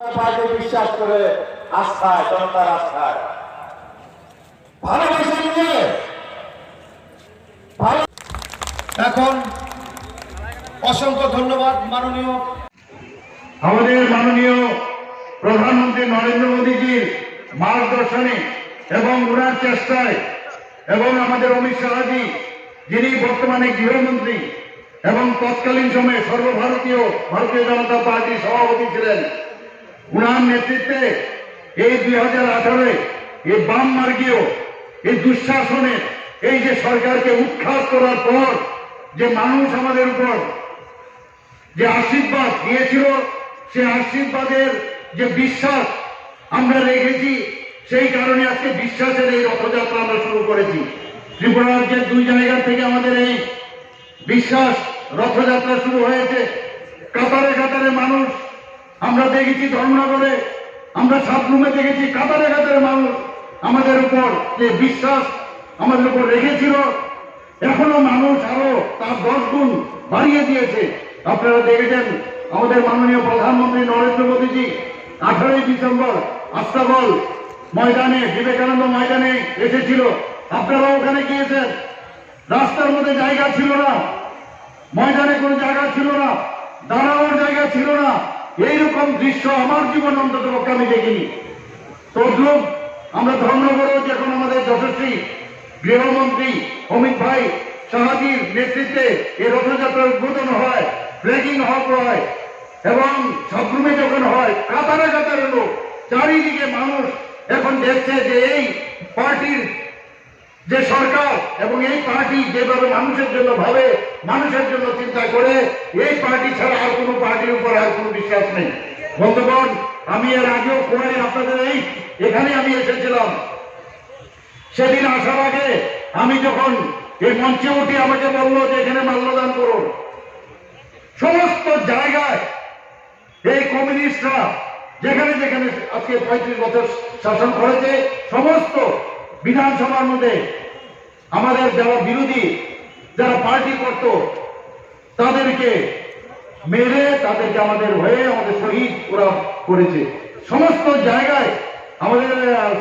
Party বিশ্বাস করে আস্থায়, জনতার আস্থায় ভালোবাসা নিয়ে এখন অসংখ্য ধন্যবাদ আমাদের মাননীয় প্রধানমন্ত্রী নরেন্দ্র মোদীজির মার্গদর্শনে এবং ওনার চেষ্টায় এবং আমাদের অমিত শাহজি যিনি বর্তমানে গৃহমন্ত্রী এবং তৎকালীন সময়ে সর্বভারতীয় ভারতীয় জনতা পার্টির সভাপতি ছিলেন, উনার নেতৃত্বে এই 2018 এই বাম মার্গীয় এই দুঃশাসনের এই যে সরকারকে উৎখাত করার পর যে মানুষ আমাদের উপর যে আশীর্বাদ দিয়েছিল, সে আশীর্বাদের যে বিশ্বাস আমরা রেখেছি, সেই কারণে আজকে বিশ্বাসের এই রথযাত্রা আমরা শুরু করেছি। ত্রিপুরা রাজ্যের 2 জায়গা থেকে আমাদের এই বিশ্বাস রথযাত্রা শুরু হয়েছে। কাতারে কাতারে মানুষ আমরা দেখেছি, ধর্মনগরে আমরা সাবরুমে দেখেছি, কাতারে কাতারে মানুষ আমাদের উপর যে বিশ্বাস আমাদের উপর রেখেছিল, এখনো মানুষ আরো তার 10 গুণ বাড়িয়ে দিয়েছে। আপনারা দেখেছেন আমাদের মাননীয় প্রধানমন্ত্রী নরেন্দ্র মোদীজি 18 ডিসেম্বর আস্তাবল ময়দানে, বিবেকানন্দ ময়দানে এসেছিল। আপনারা ওখানে গিয়েছেন, রাস্তার মধ্যে জায়গা ছিল না, ময়দানে কোনো জায়গা ছিল না, দাঁড়ানোর জায়গা ছিল না। এইরকম দৃশ্য আমার জীবন অন্তত আমি দেখিনি। তদ্রুপ আমরা ধর্মনগরেও যখন আমাদের যশস্বী গৃহমন্ত্রী অমিত ভাই শাহজির নেতৃত্বে এই রথযাত্রার উদ্বোধন হয়, ফ্ল্যাগিং হয় এবং সাবরুমে যখন হয়, কাতারে কাতারে লোক, চারিদিকে মানুষ এখন দেখছে যে এই পার্টির যে সরকার এবং এই পার্টি যেভাবে মানুষের জন্য ভাবে, মানুষের জন্য চিন্তা করে, এই পার্টি ছাড়া আর কোনো পার্টির উপর আর কোনো বিশ্বাস নেই। বন্ধুগণ, আমি এর আগেও পরে আপনাদের এখানে আমি এসেছিলাম। সেদিন আসার আগে আমি যখন এই মঞ্চে উঠি, আমাকে বললো যে এখানে মাল্যদান করুন। সমস্ত জায়গায় এই কমিউনিস্টরা যেখানে যেখানে আজকে 35 বছর শাসন করেছে, সমস্ত বিধানসভার মধ্যে আমাদের যারা বিরোধী, যারা পার্টি করত, তাদেরকে মেরে, তাদেরকে আমাদের হয়ে আমাদের শহীদ ওরা করেছে। সমস্ত জায়গায় আমাদের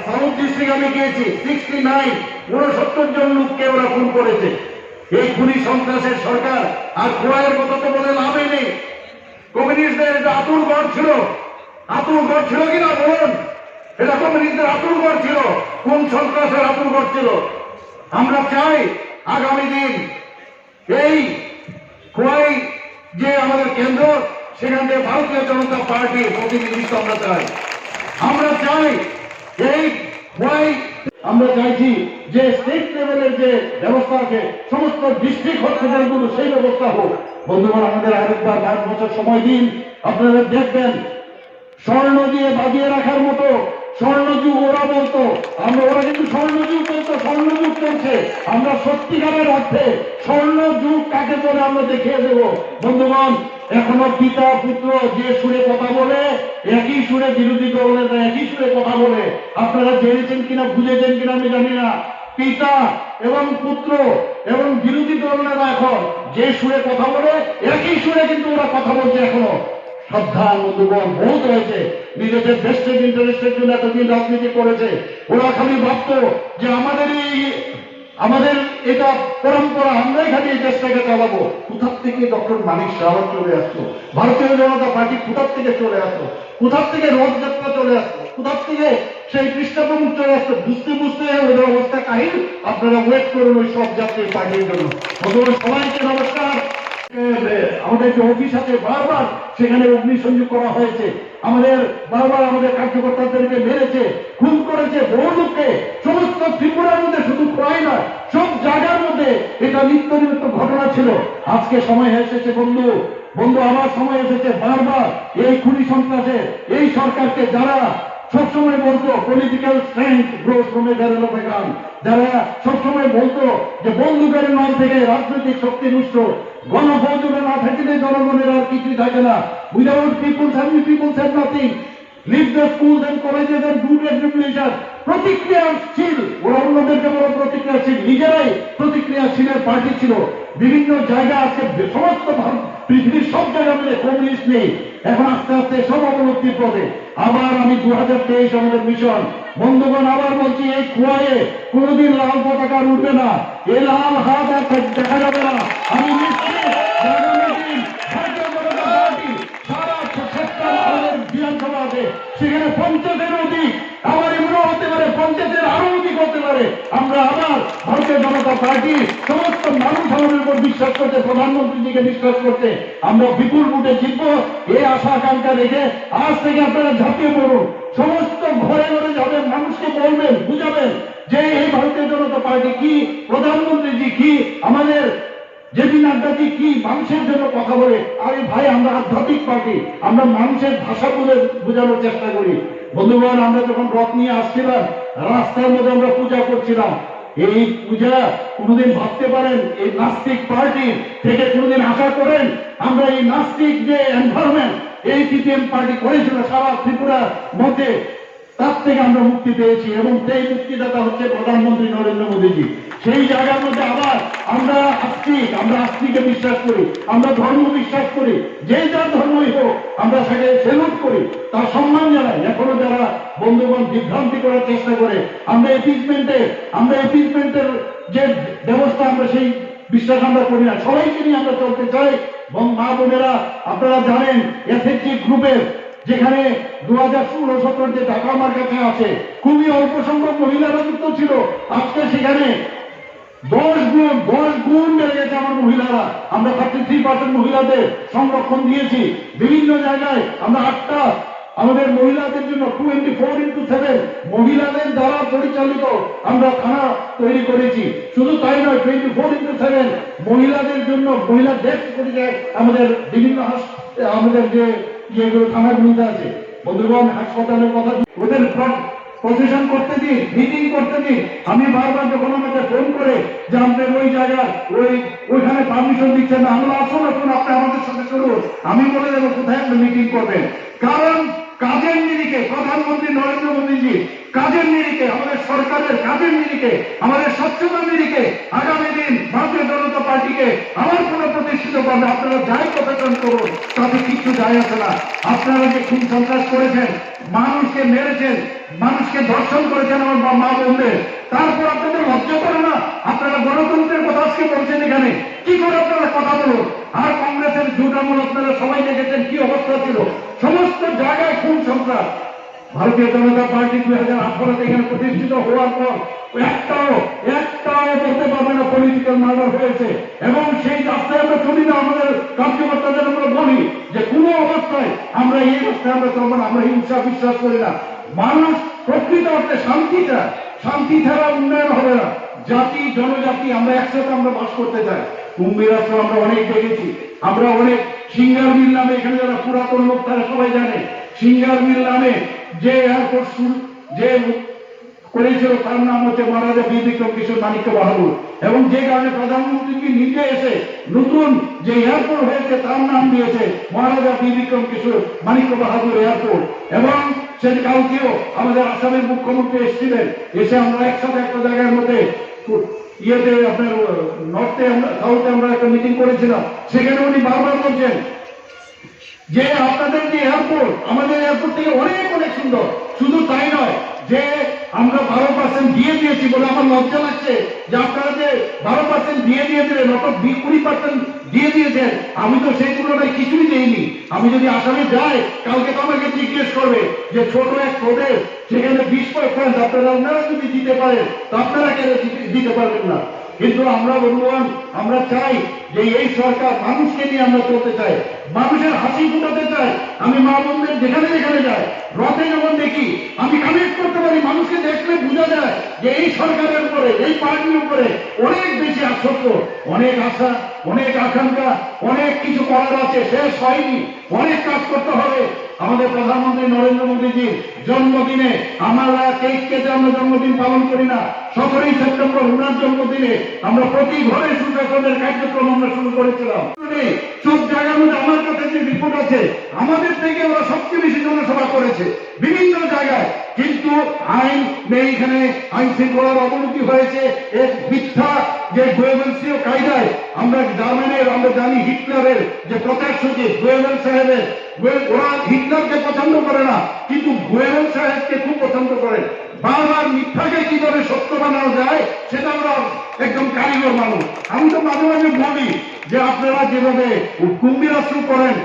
সাউথ ডিস্ট্রিক্ট আমি গিয়েছি, 69 জন লোককে ওরা খুন করেছে। এই খুনি সন্ত্রাসের সরকার আর খোয়াইয়ের কথা তো বলে লাভই নেই। কমিউনিস্টদের আতুর ঘর ছিল, আতুর ঘর ছিল কিনা বলুন? এটা কমিউনিস্টদের আতুর ঘর ছিল, কোন সন্ত্রাসের আতুর ঘর ছিল? আমরা চাই আগামী দিন এই খোয়াই যে আমাদের কেন্দ্র, সেখান থেকে ভারতীয় জনতা পার্টির প্রতিনিধিত্ব আমরা চাই। আমরা চাই এই খোয়াই, আমরা চাইছি যে স্টেট লেভেলের যে ব্যবস্থা আছে, সমস্ত ডিস্ট্রিক্ট হসপিটালগুলো সেই ব্যবস্থা হোক। বন্ধুগণ, আমাদের আরেকবার 5 বছর সময় দিন। আপনারা দেখবেন স্বর্ণ দিয়ে বাজিয়ে রাখার মতো স্বর্ণযুগ ওরা বলতো, ওরা কিন্তু স্বর্ণযুগ বলতো, স্বর্ণযুগ চলছে। আমরা সত্যিকারের অর্থে স্বর্ণযুগ কাকে বলে আমরা দেখিয়ে দেব। বন্ধুগণ, এখনো পিতা পুত্র যে সুরে কথা বলে, একই সুরে বিরোধী দলের একই সুরে কথা বলে। আপনারা জেনেছেন কিনা, বুঝেছেন কিনা আমি জানি না। পিতা এবং পুত্র এবং বিরোধী দলেরা এখন যে সুরে কথা বলে, একই সুরে কিন্তু ওরা কথা বলছে এখনো। শ্রদ্ধা বন্ধুগণ বহুত হয়েছে, নিজেদের বেস্টেড ইন্টারেস্টের জন্য এতদিন রাজনীতি করেছে। ওরা খালি ভাবত যে আমাদের এটা পরম্পরা, আমরাই খালি এই দেশটাকে চালাবো। কোথার থেকে ডক্টর মানিক সাহা চলে আসতো, ভারতীয় জনতা পার্টি কোথার থেকে চলে আসতো, কোথার থেকে রথযাত্রা চলে আসতো, কোথার থেকে সেই পৃষ্ঠপ্রমুখ চলে আসতো। বুঝতে বুঝতে ওদের অবস্থা কাহিল। আপনারা ওয়েট করুন ওই সব জাতীয় পার্টির জন্য। সবাইকে নমস্কার। আমাদের যে অফিস আছে, বারবার সেখানে অগ্নিসংযোগ করা হয়েছে, আমাদের বারবার আমাদের কার্যকর্তাদেরকে মেরেছে, খুন করেছে, বহু লোককে। সমস্ত ত্রিপুরার মধ্যে, শুধু খোয়াই নয়, সব জায়গার মধ্যে এটা নিত্য নিত্য ঘটনা ছিল। আজকে সময় এসেছে বন্ধু আমার সময় এসেছে বারবার এই খুনি সন্ত্রাসের এই সরকারকে, যারা সবসময় বলতো political strength grows from a barrel of a gun, যারা সবসময় বলতো যে বন্দুকের নল থেকে রাজনৈতিক শক্তি নষ্ট, গণপ্রযোজনা না থাকলে জনগণের আর কিছুই থাকে না। Without peoples have peoples have nothing. Leave the schools and colleges and do revolution. প্রতিক্রিয়াশীল, ওরা অন্যদেরকে বড় প্রতিক্রিয়াশীল, নিজেরাই প্রতিক্রিয়াশীলের পার্টি ছিল। বিভিন্ন জায়গায় আজকে সমস্ত পৃথিবীর সব জায়গার মধ্যে কমিউনিস্ট নেই। এখন আস্তে আস্তে সব অবলব্ধির পথে। আবার আমি 2023 আমাদের মিশন। বন্ধুগণ, আবার বলছি, এই কুয়ায়ে কোনোদিন লাল পতাকা উঠবে না, এই লাল হাত আর দেখা যাবে না। আমি নিশ্চিত আগামী দিন ভারতীয় জনতা পার্টি সারা বিধানসভা আছে, সেখানে 50-এর অধিক, আবার এমনও হতে পারে 50-এর আরো অধিক হতে পারে। আমরা আবার ভারতীয় জনতা পার্টি সমস্ত মানুষ আমাদের উপর বিশ্বাস করতে, প্রধানমন্ত্রীজিকে বিশ্বাস করতে, আমরা বিপুল ভোটে জিতবো এই আশা আকাঙ্ক্ষা রেখে আজ থেকে আপনারা ঝাঁপিয়ে পড়ুন। সমস্ত ঘরে ঘরে যাবেন, মানুষকে বলবেন, বুঝাবেন যে এই ভারতীয় জনতা পার্টি কি, প্রধানমন্ত্রীজি কি, আমাদের জেপি নাড্ডাজি কি মানুষের জন্য কথা বলে। আরে ভাই, আমরা আধ্যাত্মিক পার্টি, আমরা মানুষের ভাষা বলে বোঝানোর চেষ্টা করি। বন্ধুগণ, আমরা যখন রথ নিয়ে আসছিলাম, রাস্তার মধ্যে আমরা পূজা করছিলাম। এই পূজা কোনোদিন ভাবতে পারেন এই নাস্তিক পার্টি থেকে কোনোদিন আশা করেন আমরা এই নাস্তিক যে এনভায়রনমেন্ট এই সিপিএম পার্টি করেছিল সারা ত্রিপুরার মধ্যে, তার থেকে আমরা মুক্তি পেয়েছি এবং সেই মুক্তিদাতা হচ্ছে প্রধানমন্ত্রী নরেন্দ্র মোদীজি। সেই জায়গার মধ্যে আবার আমরা আস্তিকে বিশ্বাস করি, আমরা ধর্ম বিশ্বাস করি, যে যার ধর্মই হোক আমরা সেটাকে সেলুট করি, তার সম্মান জানাই। এখনো যারা বন্ধুগণ বিভ্রান্তি করার চেষ্টা করে, আমরা এপিসমেন্টের যে ব্যবস্থা আমরা সেই বিশ্বাস আমরা করি না। সবাইকে নিয়ে আমরা চলতে চাই। এবং মা বোনেরা, আপনারা জানেন এসএসজি গ্রুপের যেখানে 2016-17 যে টাকা আমার কাছে আছে, খুবই অল্প সংখ্যক মহিলারা যুক্ত ছিল। আজকে সেখানে 10 গুণ বেড়ে গেছে আমার মহিলারা। আমরা 33% মহিলাদের সংরক্ষণ দিয়েছি। বিভিন্ন জায়গায় আমরা 8টা আমাদের মহিলাদের জন্য 24x7 মহিলাদের দ্বারা পরিচালিত আমরা থানা তৈরি করেছি। শুধু তাই নয়, 24x7 মহিলাদের জন্য মহিলা ডেস্ক করেছে আমাদের বিভিন্ন আমাদের যে যেগুলো থানাগুলিতে আছে। বন্ধুগণ, হাসপাতালের কথা ওদের প্রসেশন করতে দিন, মিটিং করতে দিন। আমি বারবার যখন আমাকে ফোন করে যে আমাদের ওই জায়গায় ওইখানে পারমিশন দিচ্ছেন না, আমরা আসুন আপনি আমাদের সাথে চলুন, আমি বলে দেবো কোথায় আপনি মিটিং করবেন। কারণ কাজের নিরিখে প্রধানমন্ত্রী নরেন্দ্র মোদীজি কাজের নিরিখে, আমাদের সরকারের কাজের নিরিখে, আমাদের স্বচ্ছতার নিরিখে আগামী দিন ভারতীয় জনতা পার্টিকে আবার পুনঃপ্রতিষ্ঠিত করবে। আপনারা যাই প্রশাসন করুন, তাতে কিছু যায় আসে না। আপনারা যে খুন সন্ত্রাস করেছেন, মানুষকে মেরেছেন, মানুষকে ধর্ষণ করেছেন আমার মা বোনদের, তারপর আপনাদের লজ্জা করে না? আপনারা গণতন্ত্রের কথা আজকে বলছেন এখানে, কি করে আপনারা কথা বলুন? আর কংগ্রেসের জুটামূল আপনারা সবাই দেখেছেন কি অবস্থা ছিল, সমস্ত জায়গায় খুন সন্ত্রাস। ভারতীয় জনতা পার্টি 2018 এখানে প্রতিষ্ঠিত হওয়ার পর একটাও বলতে পারবে না পলিটিক্যাল মার্ডার হয়েছে। এবং সেই রাস্তায় আমরা চলি না, আমাদের কার্যকর্তাদের আমরা বলি যে কোনো অবস্থায় আমরা এই রাস্তায় আমরা চলবো না, আমরা হিংসা বিশ্বাস করি না। মানুষ প্রকৃত অর্থে শান্তি চায়, শান্তি ছাড়া উন্নয়ন হবে না। জাতি জনজাতি আমরা একসাথে আমরা বাস করতে চাই। কুম্ভীর আশ্রম আমরা অনেক দেখেছি, আমরা অনেক সিঙ্গার মিল নামে, এখানে যারা পুরাতন লোক তারা সবাই জানে, সিঙ্গার মিল নামে যে এয়ারপোর্ট যে করেছিল তার নাম হচ্ছে মহারাজা বীর বিক্রম কিশোর মানিক্য বাহাদুর। এবং যে কারণে প্রধানমন্ত্রীকে নিজে এসে নতুন যে এয়ারপোর্ট হয়েছে তার নাম দিয়েছে মহারাজা বীর বিক্রম কিশোর মানিক্য বাহাদুর এয়ারপোর্ট। এবং সেটি কালকেও আমাদের আসামের মুখ্যমন্ত্রী এসেছিলেন, এসে আমরা একসাথে একটা জায়গার মধ্যে ইয়েতে আপনার নর্থে আমরা সাউথে আমরা একটা মিটিং করেছিলাম। সেখানে উনি বারবার বলছেন যে আপনাদের যে এয়ারপোর্ট আমাদের এয়ারপোর্ট থেকে অনেক অনেক সুন্দর। শুধু তাই নয়, যে আমরা 12% দিয়ে দিয়েছি বলে আমার লজ্জা লাগছে যে আপনারা যে 12% দিয়ে দিয়েছিলেন, অত 20% দিয়ে দিয়েছেন। আমি তো সেই তুলনায় কিছুই দেইনি। আমি যদি আসামে যাই, কালকে তো আমাকে জিজ্ঞেস করবে যে ছোট এক প্রদেশ, সেখানে 20% আপনারা যদি দিতে পারেন তো আপনারা কেন দিতে পারবেন না? কিন্তু আমরা বন্ধুগণ, আমরা চাই যে এই সরকার মানুষকে নিয়ে আমরা চলতে চাই, মানুষের হাসি ফুটাতে চাই। আমি মা বোনদের যেখানে যেখানে যাই, রথে যখন দেখি আমি কানেক্ট করতে পারি, মানুষকে দেখলে বোঝা যায় যে এই সরকারের উপরে, এই পার্টির উপরে অনেক বেশি আসক্ত, অনেক আশা, অনেক আকাঙ্ক্ষা, অনেক কিছু করার আছে, শেষ হয়নি, অনেক কাজ করতে হবে। আমাদের প্রধানমন্ত্রী নরেন্দ্র মোদীজির জন্মদিনে আমরা কেক কেটে আমরা জন্মদিন পালন করি না। 17ই সেপ্টেম্বর ওনার জন্মদিনে আমরা প্রতি ঘরে সুশাসনের কার্যক্রম আমরা শুরু করেছিলাম। সব জায়গার মধ্যে আমার কাছে যে রিপোর্ট আছে, আমাদের থেকে ওরা সবচেয়ে বেশি জনসভা করেছে বিভিন্ন জায়গায়। কিন্তু আইন নেই, এখানে আইন শৃঙ্খলার অবনতি হয়েছে। এক মিথ্যা যে গোয়েবেলসীয় কায়দায় আমরা জার্মানের, আমরা জানি হিটলারের যে প্রচার সচিব গোয়েবেল সাহেবের, ওরা হিটলারকে পছন্দ করে না, কিন্তু গোয়েবেল সাহেবকে খুব পছন্দ করে। বারবার মিথ্যাকে কিভাবে সত্য বানানো যায় সেটা আমরা একদম কারিগর মানুষ। আমি তো মাঝে মাঝে বলি যে আপনারা যেভাবে কুম্ভীরাশ্রু করেন,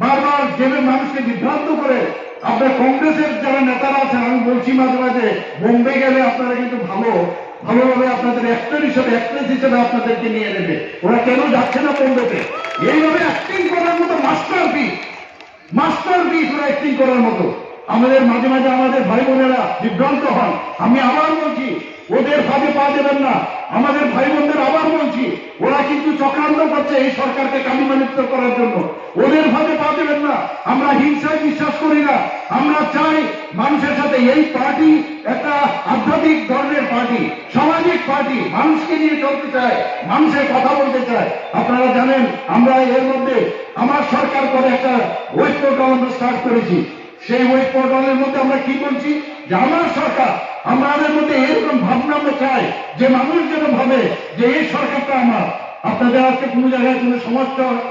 বারবার যেভাবে মানুষকে বিভ্রান্ত করে, আপনার কংগ্রেসের যারা নেতারা আছেন, আমি বলছি মাঝে মাঝে বোম্বে গেলে আপনারা কিন্তু ভালোভাবে আপনাদের অ্যাক্টর হিসেবে, অ্যাক্ট্রেস হিসেবে আপনাদেরকে নিয়ে নেবে। ওরা কেন যাচ্ছে না বোম্বেতে? এইভাবে অ্যাক্টিং করার মতো মাস্টারপিস ওরা অ্যাক্টিং করার মতো। আমাদের মাঝে মাঝে আমাদের ভাই বোনেরা বিভ্রান্ত হন। আমি আবার বলছি, ওদের ফাঁদে পা দেবেন না। আমাদের ভাই বোনদের আবার বলছি, ওরা কিন্তু চক্রান্ত করছে এই সরকারকে কালিমালিপ্ত করার জন্য। ওদের ফাঁদে পা দেবেন না। আমরা হিংসায় বিশ্বাস করি না। আমরা চাই মানুষের সাথে, এই পার্টি একটা আধ্যাত্মিক ধর্মের পার্টি, সামাজিক পার্টি, মানুষকে নিয়ে চলতে চায়, মানুষের কথা বলতে চায়। আপনারা জানেন আমরা এর মধ্যে আমার সরকার করে একটা ওয়েব পোর্টাল আমরা স্টার্ট করেছি। সেই ওয়েব পোর্টালের মধ্যে আমরা কি বলছি যে আমার সরকার, আমাদের মধ্যে এরকম ভাবনা আমরা চাই যে মানুষ যেন ভাবে যে এই সরকারটা আমার। আপনাদের আজকে কোনো জায়গায় কোনো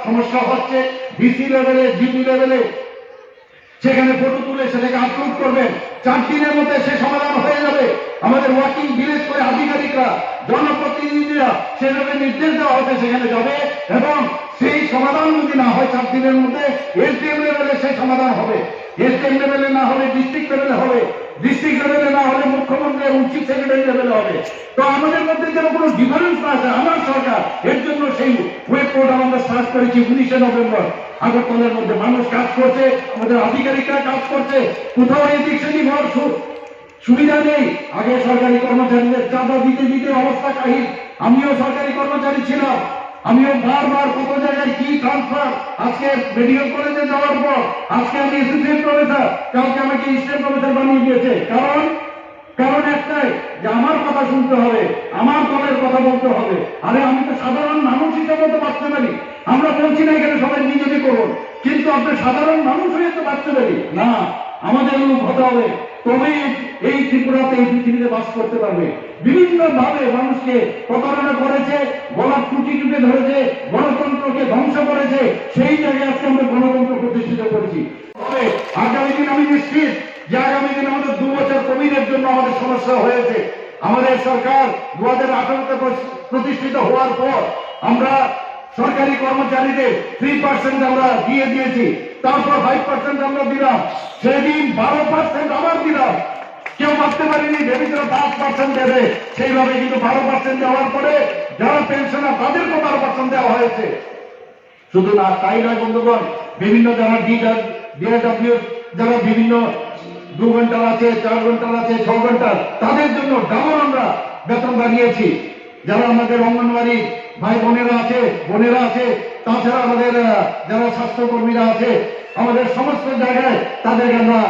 সমস্যা হচ্ছে, ডিসি লেভেলে, জিপি লেভেলে, সেখানে ফটো তুলে সেটাকে আপলোড করবেন, 4 দিনের মধ্যে সে সমাধান হয়ে যাবে। আমাদের ওয়ার্কিং ভিলেজ করে আধিকারিকরা, জনপ্রতিনিধিরা সেভাবে নির্দেশ দেওয়া হবে, সেখানে যাবে এবং সেই সমাধান যদি না হয় 4 দিনের মধ্যে এসডিএম লেভেলে সেই সমাধান হবে। এসডিএম লেভেলে না হলে ডিস্ট্রিক্ট লেভেলে হবে, ডিস্ট্রিক্ট লেভেলে না হলে মুখ্যমন্ত্রী এবং চিফ সেক্রেটারি লেভেলে হবে। তো আমাদের মধ্যে যেন কোনো ডিফারেন্স না আছে। আমার সরকার এর জন্য সেই ওয়েব পোর্টাল আমরা স্টার্ট করেছি 19শে নভেম্বর। আগরতলার মধ্যে মানুষ কাজ করছে, আমাদের আধিকারিকরা কাজ করছে, কোথাও এদিক সেদিক হওয়ার সুবিধা নেই। আগে সরকারি কর্মচারীদের চাঁদা দিতে দিতে অবস্থা কাহিল। আমিও সরকারি কর্মচারী ছিলাম, আমিও বারবার কত জায়গায় কি ট্রান্সফার, আজকে মেডিকেল কলেজে যাওয়ার পর আজকে আমি অ্যাসোসিয়েট প্রফেসর, কালকে আমাকে স্টেট প্রফেসর বানিয়ে দিয়েছে। কারণ একটাই যে আমার কথা শুনতে হবে, আমার দলের কথা বলতে হবে। আরে আমি তো সাধারণ মানুষ হিসেবে তো বাঁচতে পারি। আমরা বলছি না এখানে সবাই নিজেকে করুন, কিন্তু আপনি সাধারণ মানুষ হয়ে তো বাঁচতে পারি না। আমাদের লোক হতে হবে, তবেই এই ত্রিপুরাতে, এই পৃথিবীতে বাস করতে পারবে। বিভিন্ন ভাবে মানুষকে প্রতারণা করেছে, গলার টুটি টুটে ধরেছে, গণতন্ত্রকে ধ্বংস করেছে। সেই জায়গায় আজকে আমরা গণতন্ত্র প্রতিষ্ঠিত করেছি। তবে আগামী দিন আমি নিশ্চিত যে আগামী দিন আমাদের 2 বছর কোভিডের জন্য আমাদের সমস্যা হয়েছে। আমাদের সরকার 2018-তে প্রতিষ্ঠিত হওয়ার পর আমরা সরকারি কর্মচারীদের 3% আমরা দিয়ে দিয়েছি, তারপর 5% আমরা দিলাম, সেদিন 12% আবার দিলাম। কেউ ভাবতে পারিনি ভেবেছিল 10% দেবে, সেইভাবে কিন্তু 12% দেওয়ার পরে যারা পেনশনার তাদেরকে 12% দেওয়া হয়েছে। শুধু না তাই নয় বন্ধুগণ, বিভিন্ন যারা ডিআরডব্লিউ যারা বিভিন্ন 2 ঘন্টার আছে, 4 ঘন্টার আছে, 6 ঘন্টার, তাদের জন্য ডাবল আমরা বেতন বাড়িয়েছি। যারা আমাদের অঙ্গনওয়াড়ি ভাই বোনেরা আছে, তাছাড়া আমাদের যারা স্বাস্থ্যকর্মীরা আছে, আমাদের সমস্ত জায়গায় তাদেরকে আমরা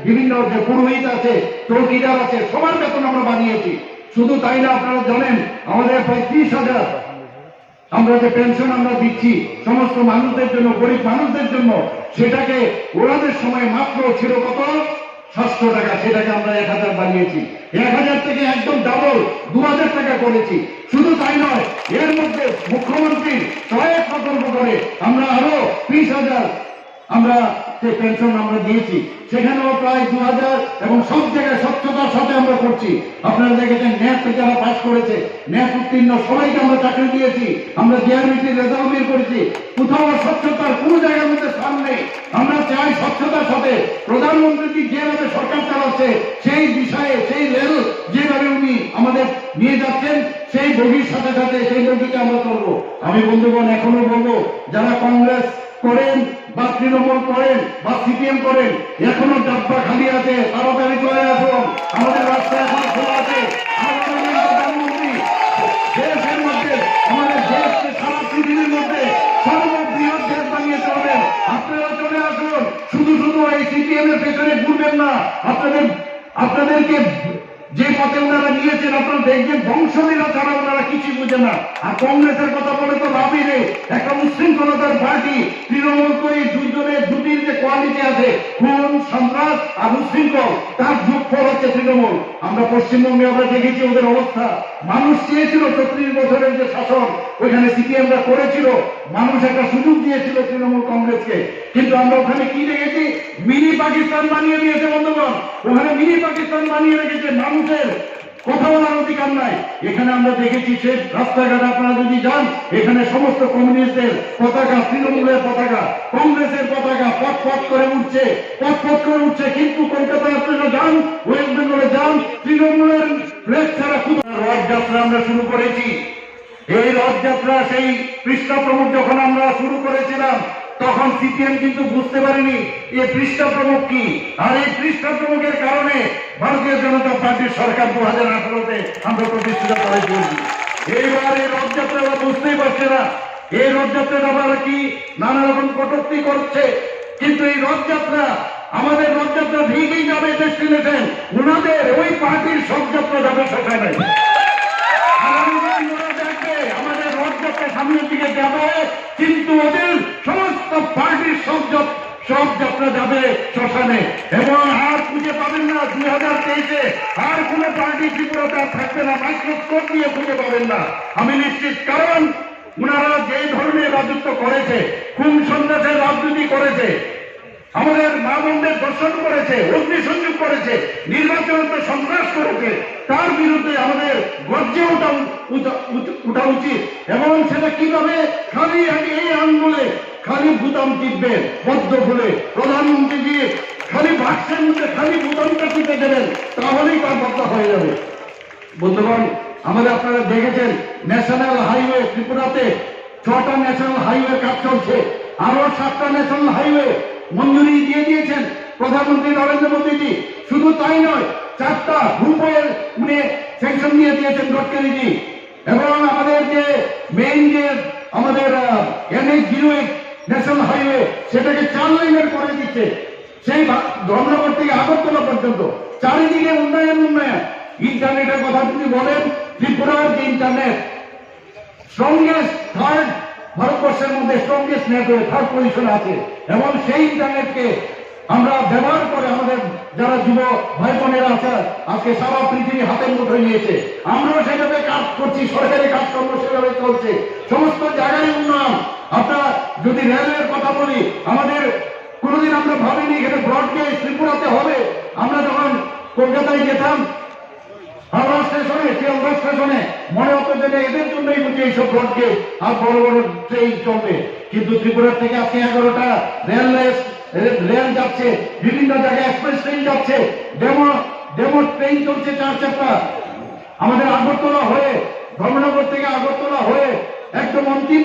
বিভিন্ন যে পুরোহিত আছে, চৌকিদার আছে, সবার বেতন আমরা বানিয়েছি। শুধু তাই না, আপনারা জানেন আমাদের প্রায় 30,000 আমরা যে পেনশন আমরা দিচ্ছি সমস্ত মানুষদের জন্য, গরিব মানুষদের জন্য, সেটাকে ওনাদের সময় মাত্র ছিল কত, 700 টাকা, সেটাকে আমরা 1000 বানিয়েছি। 1000 থেকে একদম ডাবল 2000 টাকা করেছি। শুধু তাই নয়, এর মধ্যে মুখ্যমন্ত্রী সহায়ক প্রকল্প করে আমরা আরো 20,000 আমরা যে পেনশন আমরা দিয়েছি, সেখানেও প্রায় 2000 এবং সব জায়গায় স্বচ্ছতার সাথে আমরা করছি। আপনারা দেখেছেন ন্যাপ যারা পাস করেছে, ন্যাপ উত্তীর্ণ সবাইকে আমরা চাকরি দিয়েছি। আমরা জিআরবিটি রেজাল্ট বের করেছি। কোথাও স্বচ্ছতার কোনো জায়গার মধ্যে স্থান নেই। আমরা চাই স্বচ্ছতার সাথে প্রধানমন্ত্রী যেভাবে সরকার চালাচ্ছে, সেই বিষয়ে সেই রেল যেভাবে উনি আমাদের নিয়ে যাচ্ছেন, সেই বগির সাথে সাথে সেই বগিকে আমরা চলবো। আমি বন্ধুগণ এখনো বলবো, যারা কংগ্রেস করেন বা তৃণমূল করেন বা সিপিএম করেন, এখনো ডাব্বা খালি আছে, তাড়াতাড়ি চলে আসুন। আমাদের রাস্তা এখনো খোলা আছে। প্রধানমন্ত্রী দেশের মধ্যে, আমাদের দেশকে সারা পৃথিবীর মধ্যে সর্ববৃহৎ দেশ বানিয়ে চলবেন। আপনারা চলে আসুন। শুধু এই সিপিএম এর পেছনে ঘুরবেন না। আপনাদেরকে যে পথে ওনারা নিয়েছেন আপনারা দেখবেন বংশলীলা ছাড়া ওনারা কিছু বুঝে না। আর কংগ্রেসের কথা বলে তো লাভই নেই, একটা উচ্ছৃঙ্খলতার পার্টি। তৃণমূল তো এই দুটির যে কোয়ালিটি আছে, খুন, সন্ত্রাস আর উচ্ছৃঙ্খল, তার যোগফল হচ্ছে তৃণমূল। আমরা পশ্চিমবঙ্গে আমরা দেখেছি ওদের অবস্থা। মানুষ চেয়েছিল 34 বছরের যে শাসন ওইখানে সিপিএমরা করেছিল, মানুষ একটা সুযোগ দিয়েছিল তৃণমূল কংগ্রেসকে, কিন্তু আমরা ওখানে কি দেখেছি? মিনি পাকিস্তান বানিয়ে দিয়েছে বন্ধুগণ। ওখানে মিনি পাকিস্তান বানিয়ে রেখেছে, মানুষের কথা বলার অধিকার নাই। এখানে আমরা দেখেছি সে রাস্তাঘাটে আপনারা যদি যান, এখানে সমস্ত কমিউনিস্টদের পতাকা, তৃণমূলের পতাকা, কংগ্রেসের পতাকা পট পট করে উঠছে, পট পট করে উঠছে। কিন্তু কলকাতায় আপনারা যান, ওয়েস্ট বেঙ্গলে যান, তৃণমূলের ফ্ল্যাগ ছাড়া রথযাত্রা আমরা শুরু করেছি। এই রথযাত্রা সেই পৃষ্ঠা প্রমুখ যখন আমরা শুরু করেছিলাম, তখন সিপিএম কিন্তু বুঝতে পারেনি এই পৃষ্ঠা প্রমুখ কি। আর এই পৃষ্ঠা প্রমুখের কারণে ভারতীয় জনতা পার্টির সরকার 2018-তে আমরা প্রতিষ্ঠিত করেছি। এইবার এই রথযাত্রা আমরা বুঝতেই পারছে না, এই রথযাত্রা আবার কি নানা রকম কটূক্তি করছে। কিন্তু এই রথযাত্রা, আমাদের রথযাত্রা ঠিকই যাবে ডেস্টিনেশন, ওনাদের ওই পার্টির সব যাত্রা যাবে সেখানে। আমাদের রথযাত্রা সামনের দিকে যাবে, কিন্তু ওদের সমস্ত পার্টির সব যাত্রা যাবে শ্মশানে। এবং আর খুঁজে পাবেন না 2023-এ, আর কোন পার্টি ত্রিপুরাতে আর থাকবে না, মাইক্রোস্কোপ দিয়ে খুঁজে পাবেন না আমি নিশ্চিত। কারণ ওনারা যে ধরনের রাজত্ব করেছে, খুন সন্ত্রাসের রাজনীতি করেছে, আমাদের মা বোনদের দর্শন করেছে, অগ্নিসংযোগ করেছে, নির্বাচনকে সন্ত্রাস করেছে, তার বিরুদ্ধে আমাদের গর্জে উঠা উচিত। এবং সেটা কিভাবে? খালি এই আঙ্গুলে খালি বুতাম টিপবে, পদ্ম ফুলে প্রধানমন্ত্রী দিয়ে খালি বাক্সের মধ্যে খালি বুতামটা টিপে দেবেন, তাহলেই তার বার্তা হয়ে যাবে। বন্ধুগণ, আমাদের আপনারা দেখেছেন ন্যাশনাল হাইওয়ে ত্রিপুরাতে 6টা ন্যাশনাল হাইওয়ে কাজ চলছে, আরো 7টা ন্যাশনাল হাইওয়ে মঞ্জুরি দিয়ে দিয়েছেন প্রধানমন্ত্রী নরেন্দ্র মোদীজি। শুধু তাই নয়, 4টা রূপের উনি স্যাংশন দিয়ে দিয়েছেন গডকারিজি। এবং আমাদের যে মেইন যে আমাদের NH-08 ন্যাশনাল হাইওয়ে, সেটাকে 4 লাইনের করে দিচ্ছে, সেই ধর্মনগর থেকে আগরতলা পর্যন্ত চারিদিকে উন্নয়ন। ইন্টারনেটের কথা যদি বলেন, ত্রিপুরার যে ইন্টারনেট স্ট্রংগেস্ট, থার্ড ভারতবর্ষের মধ্যে স্ট্রংগেস্ট নেটওয়ার্ক, থার্ড পজিশন আছে। এবং সেই ইন্টারনেটকে আমরা ব্যবহার করে আমাদের যারা যুব ভাই বোনেরা আছে, আজকে সারা পৃথিবী হাতের মুঠোয় নিয়েছে। আমরাও সেভাবে কাজ করছি, সরকারি কাজকর্ম সেভাবে চলছে, সমস্ত জায়গায় উন্নয়ন। আপনার যদি রেলের কথা বলি, আমাদের কোনোদিন আমরা ভাবিনি এখানে ব্রডগেজ ত্রিপুরাতে হবে। আমরা যখন কলকাতায় যেতাম, হাওড়া স্টেশনে, শিয়ালদহ স্টেশনে, মনে হতো যে এদের জন্যই বুঝি এইসব ব্রডগেজ আর বড় বড় ট্রেন চলবে। কিন্তু ত্রিপুরার থেকে আজকে 11টা রেল যাচ্ছে, বিভিন্ন জায়গায় এক্সপ্রেস ট্রেন যাচ্ছে, ডেমো ট্রেন চলছে 4 চাকা। আমাদের আগরতলা হয়ে, ধর্মনগর থেকে আগরতলা হয়ে একদম অন্তিম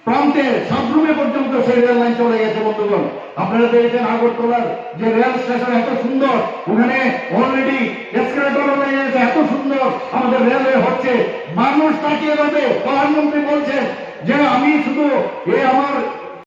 প্রান্তে সাবরুমে পর্যন্ত সেই রেল লাইন চলে গেছে। বন্ধুগণ, আপনারা দেখেছেন আগরতলার যে রেল স্টেশন এত সুন্দর, ওখানে অলরেডি এসকেলেটরও লেগে গেছে, এত সুন্দর আমাদের রেলওয়ে হচ্ছে। মানুষ তাকিয়ে যাবে, প্রধানমন্ত্রী বলছে যে আমি শুধু আমার